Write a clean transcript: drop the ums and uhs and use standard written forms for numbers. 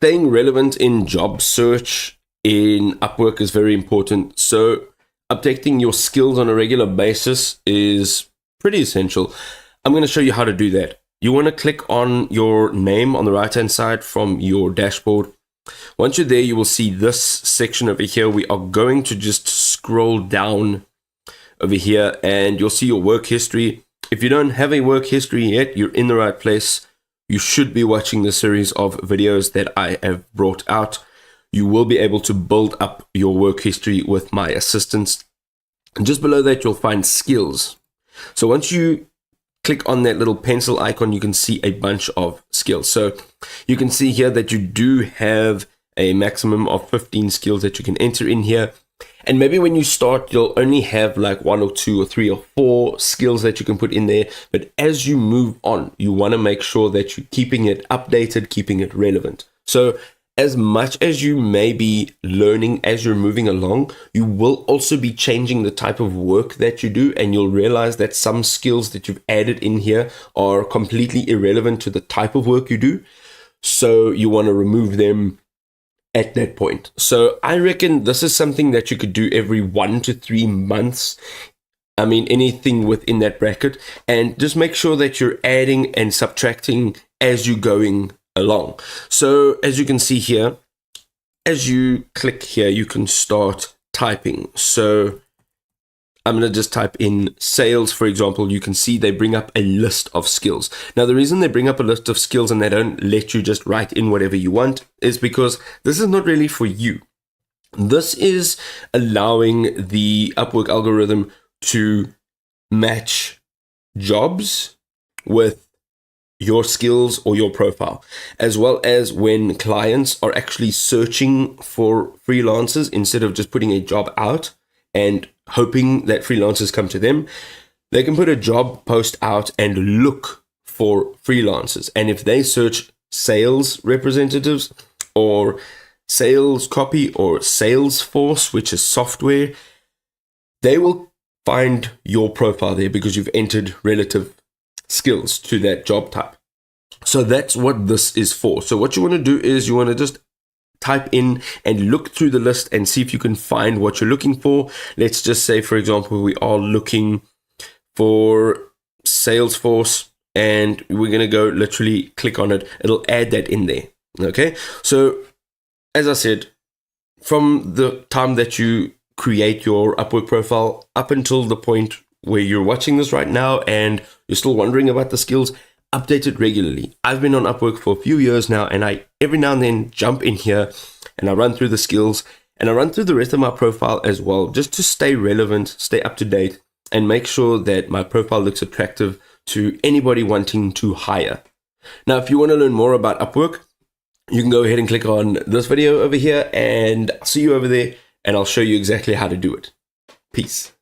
Staying relevant in job search in Upwork is very important. So updating your skills on a regular basis is pretty essential. I'm going to show you how to do that. You want to click on your name on the right hand side from your dashboard. Once you're there, you will see this section over here. We are going to just scroll down over here and you'll see your work history. If you don't have a work history yet, you're in the right place. You should be watching the series of videos that I have brought out. You will be able to build up your work history with my assistance. And just below that, you'll find skills. So once you click on that little pencil icon, you can see a bunch of skills. So you can see here that you do have a maximum of 15 skills that you can enter in here. And maybe when you start, you'll only have like 1 or 2 or 3 or 4 skills that you can put in there. But as you move on, you want to make sure that you're keeping it updated, keeping it relevant. So as much as you may be learning as you're moving along, you will also be changing the type of work that you do, and you'll realize that some skills that you've added in here are completely irrelevant to the type of work you do. So you want to remove them at that point. So I reckon this is something that you could do every 1 to 3 months. I mean, anything within that bracket, and just make sure that you're adding and subtracting as you're going along. So as you can see here, as you click here, you can start typing. So I'm going to just type in sales, for example. You can see they bring up a list of skills. Now, the reason they bring up a list of skills and they don't let you just write in whatever you want is because this is not really for you. This is allowing the Upwork algorithm to match jobs with your skills or your profile, as well as when clients are actually searching for freelancers instead of just putting a job out and hoping that freelancers come to them. They can put a job post out and look for freelancers. And if they search sales representatives or sales copy or Salesforce, which is software, they will find your profile there because you've entered relative skills to that job type. So that's what this is for. So what you want to do is you want to just type in and look through the list and see if you can find what you're looking for. Let's just say, for example, we are looking for Salesforce and we're going to go literally click on it. It'll add that in there. Okay. So as I said, from the time that you create your Upwork profile up until the point where you're watching this right now and you're still wondering about the skills, update it regularly. I've been on Upwork for a few years now, and I every now and then jump in here and I run through the skills and I run through the rest of my profile as well, just to stay relevant, stay up to date, and make sure that my profile looks attractive to anybody wanting to hire. Now, if you want to learn more about Upwork, you can go ahead and click on this video over here, and I'll see you over there and I'll show you exactly how to do it. Peace.